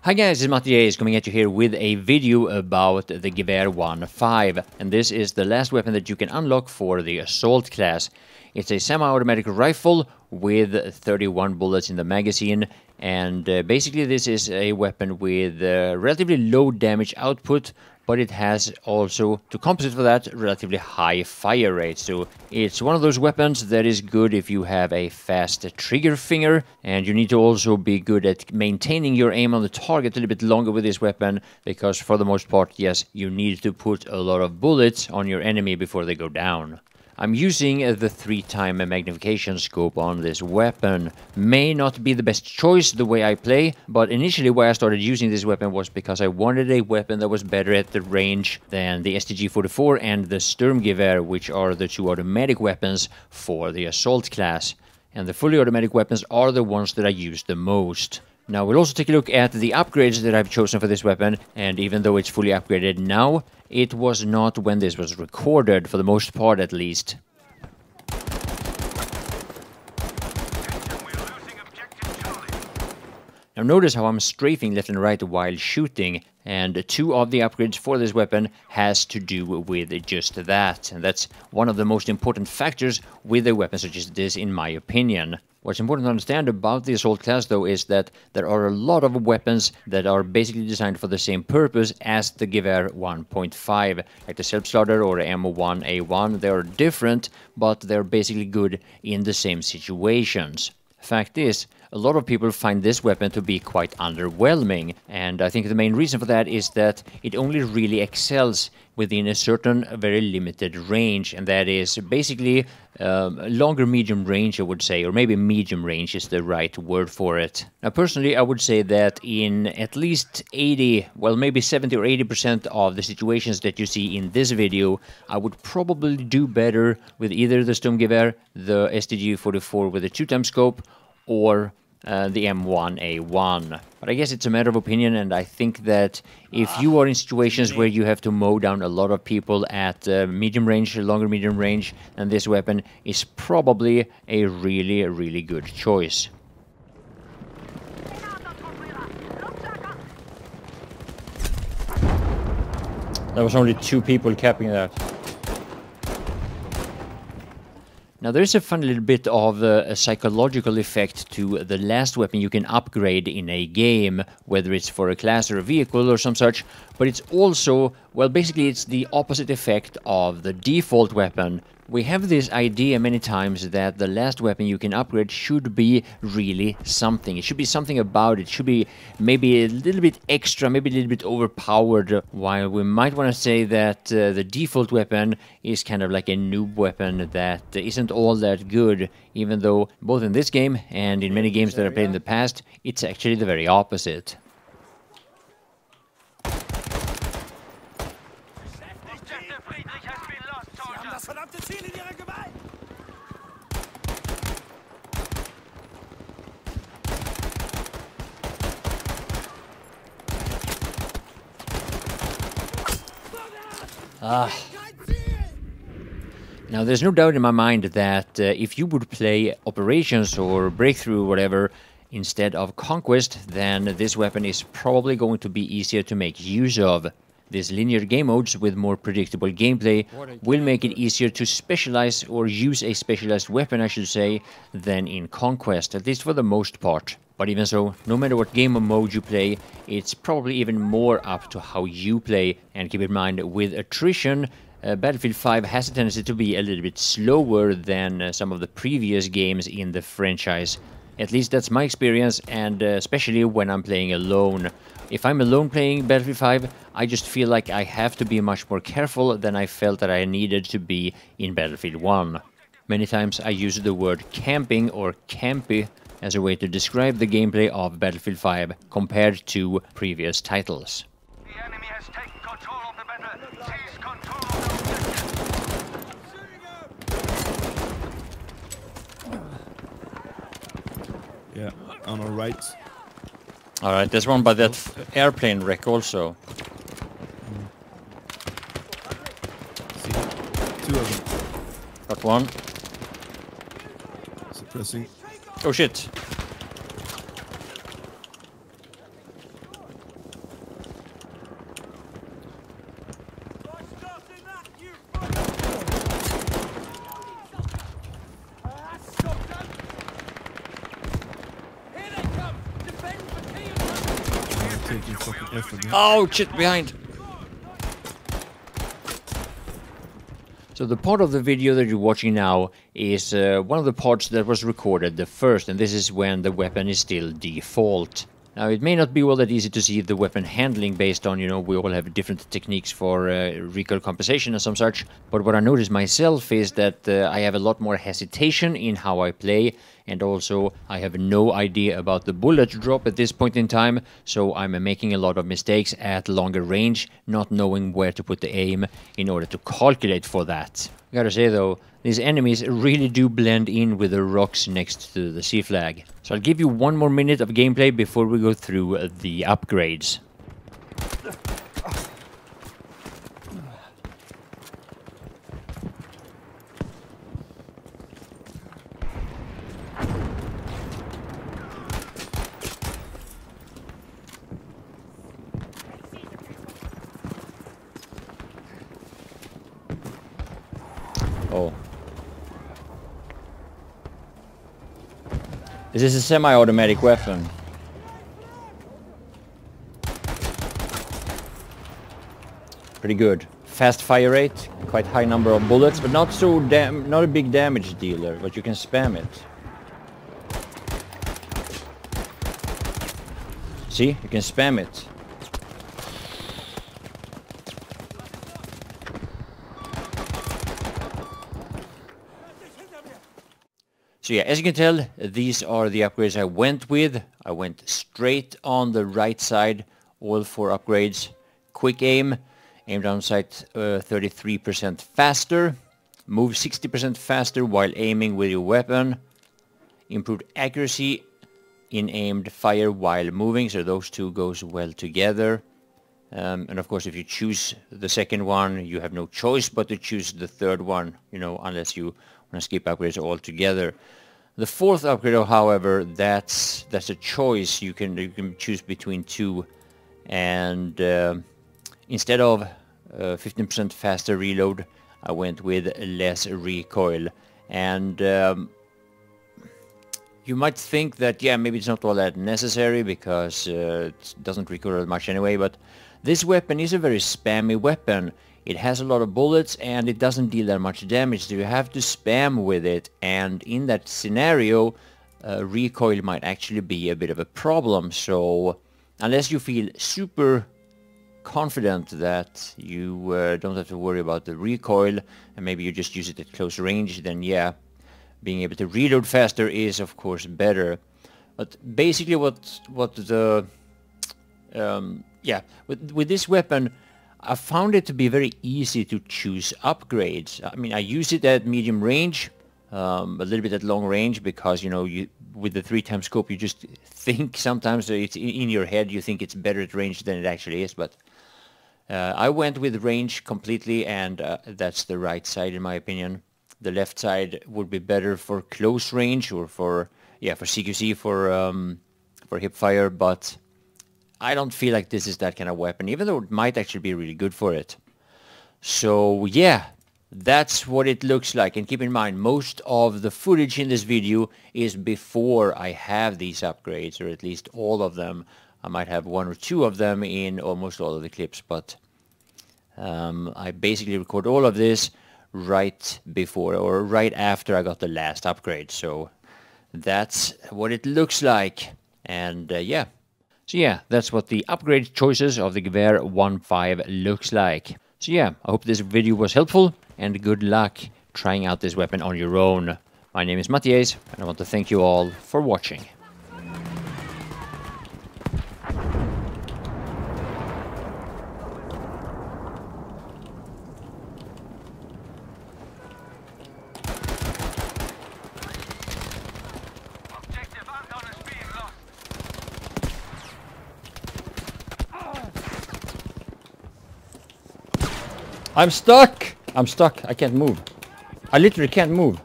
Hi guys, it's Mattias coming at you here with a video about the Gewehr 1.5, and this is the last weapon that you can unlock for the Assault class. It's a semi-automatic rifle with 31 bullets in the magazine, and basically this is a weapon with relatively low damage output, but it has also, to compensate for that, relatively high fire rate. So it's one of those weapons that is good if you have a fast trigger finger, and you need to also be good at maintaining your aim on the target a little bit longer with this weapon, because for the most part, yes, you need to put a lot of bullets on your enemy before they go down. I'm using the 3-time magnification scope on this weapon. May not be the best choice the way I play, but initially why I started using this weapon was because I wanted a weapon that was better at the range than the STG-44 and the Gewehr, which are the two automatic weapons for the Assault class. And the fully automatic weapons are the ones that I use the most. Now we'll also take a look at the upgrades that I've chosen for this weapon, and even though it's fully upgraded now, it was not when this was recorded, for the most part at least. Now notice how I'm strafing left and right while shooting, and 2 of the upgrades for this weapon has to do with just that, and that's one of the most important factors with a weapon such as this in my opinion. What's important to understand about the Assault class, though, is that there are a lot of weapons that are basically designed for the same purpose as the Gewehr 1.5, like the Self-Slaughter or M1A1. They are different, but they're basically good in the same situations. Fact is, a lot of people find this weapon to be quite underwhelming, and I think the main reason for that is that it only really excels within a certain very limited range, and that is basically longer medium range, I would say, or maybe medium range is the right word for it. Now personally, I would say that in at least 80, well maybe 70 or 80% of the situations that you see in this video, I would probably do better with either the Gewehr, the STG-44 with a 2-time scope, or the M1A1. But I guess it's a matter of opinion, and I think that if you are in situations where you have to mow down a lot of people at medium range, longer medium range, then this weapon is probably a really good choice. There was only 2 people capping that. Now there's a fun little bit of a psychological effect to the last weapon you can upgrade in a game, whether it's for a class or a vehicle or some such, but it's also, well basically it's the opposite effect of the default weapon. We have this idea many times that the last weapon you can upgrade should be really something. It should be something about it. It should be maybe a little bit extra, maybe a little bit overpowered, while we might want to say that the default weapon is kind of like a noob weapon that isn't all that good, even though both in this game and in many games that I've played in the past, it's actually the very opposite. Now there's no doubt in my mind that if you would play Operations or Breakthrough or whatever instead of Conquest, then this weapon is probably going to be easier to make use of. These linear game modes with more predictable gameplay will make it easier to specialize or use a specialized weapon, I should say, than in Conquest, at least for the most part. But even so, no matter what game or mode you play, it's probably even more up to how you play. And keep in mind, with attrition, Battlefield 5 has a tendency to be a little bit slower than some of the previous games in the franchise. At least that's my experience, and especially when I'm playing alone. If I'm alone playing Battlefield 5, I just feel like I have to be much more careful than I felt that I needed to be in Battlefield 1. Many times I use the word camping or campy as a way to describe the gameplay of Battlefield 5 compared to previous titles. The enemy has taken control of the battle. Seize control of the Yeah, on our right. Alright, there's one by that airplane wreck also. See, 2 of them. Got one. Suppressing. Oh shit. taking fucking effort. Man. Oh, shit, behind! So the part of the video that you're watching now is one of the parts that was recorded the first, and this is when the weapon is still default. Now, it may not be all that easy to see the weapon handling based on, you know, we all have different techniques for recoil compensation and some such. But what I noticed myself is that I have a lot more hesitation in how I play. And also, I have no idea about the bullet drop at this point in time. So I'm making a lot of mistakes at longer range, not knowing where to put the aim in order to calculate for that. I gotta say though, these enemies really do blend in with the rocks next to the sea flag. So I'll give you one more minute of gameplay before we go through the upgrades. Oh. This is a semi-automatic weapon. Pretty good. Fast fire rate, quite high number of bullets, but not a big damage dealer, but you can spam it. See, you can spam it. So yeah, as you can tell, these are the upgrades I went with. I went straight on the right side, all 4 upgrades. Quick aim, aim down sight 33% faster, move 60% faster while aiming with your weapon, improved accuracy in aimed fire while moving, so those two goes well together. And of course, if you choose the second one, you have no choice but to choose the third one, you know, unless you want to skip upgrades altogether. The 4th upgrade, however, that's a choice. You can choose between 2, and instead of 15% faster reload, I went with less recoil. And you might think that, yeah, maybe it's not all that necessary because it doesn't recoil much anyway, but this weapon is a very spammy weapon. It has a lot of bullets and it doesn't deal that much damage, so you have to spam with it, and in that scenario recoil might actually be a bit of a problem. So unless you feel super confident that you don't have to worry about the recoil and maybe you just use it at close range, then yeah, being able to reload faster is of course better. But basically with this weapon, I found it to be very easy to choose upgrades. I mean, I use it at medium range, a little bit at long range, because, you know, with the 3x scope, you just think sometimes it's in your head, you think it's better at range than it actually is. But I went with range completely, and that's the right side in my opinion. The left side would be better for close range or for CQC, for hip fire, but I don't feel like this is that kind of weapon, even though it might actually be really good for it. So yeah, that's what it looks like. And keep in mind, most of the footage in this video is before I have these upgrades, or at least all of them. I might have 1 or 2 of them in almost all of the clips, but I basically record all of this right before or right after I got the last upgrade. So that's what it looks like. And yeah. So yeah, that's what the upgrade choices of the Gewehr 1.5 looks like. So yeah, I hope this video was helpful, and good luck trying out this weapon on your own. My name is Mattias, and I want to thank you all for watching. Objective Anton is being lost. I'm stuck! I'm stuck. I can't move. I literally can't move.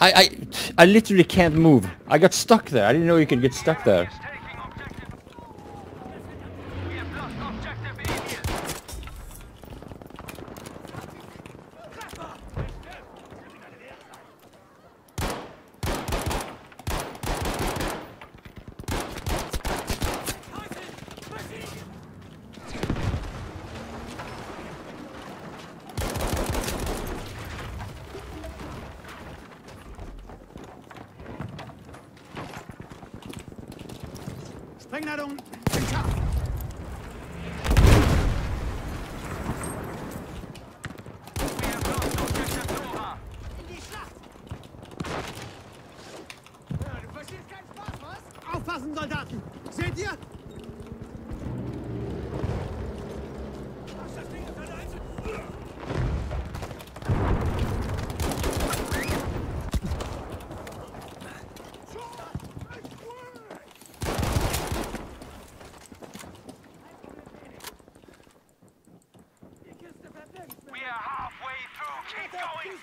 I literally can't move. I got stuck there. I didn't know you could get stuck there. Is taking objective. We have lost objective Aegis. Sprengladung sind scharf. We have lost objective Nora. In die Schlacht! Ja, du verstehst keinen Spaß, was? Aufpassen, Soldaten! Seht ihr? Was das Ding ist eine Einzel... We are halfway through. Keep going.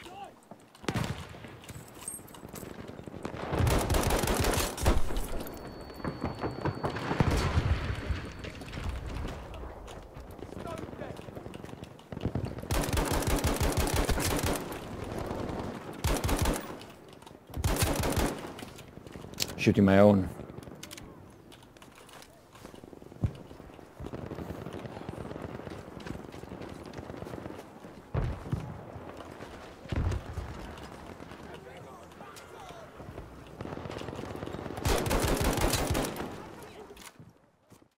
Shooting my own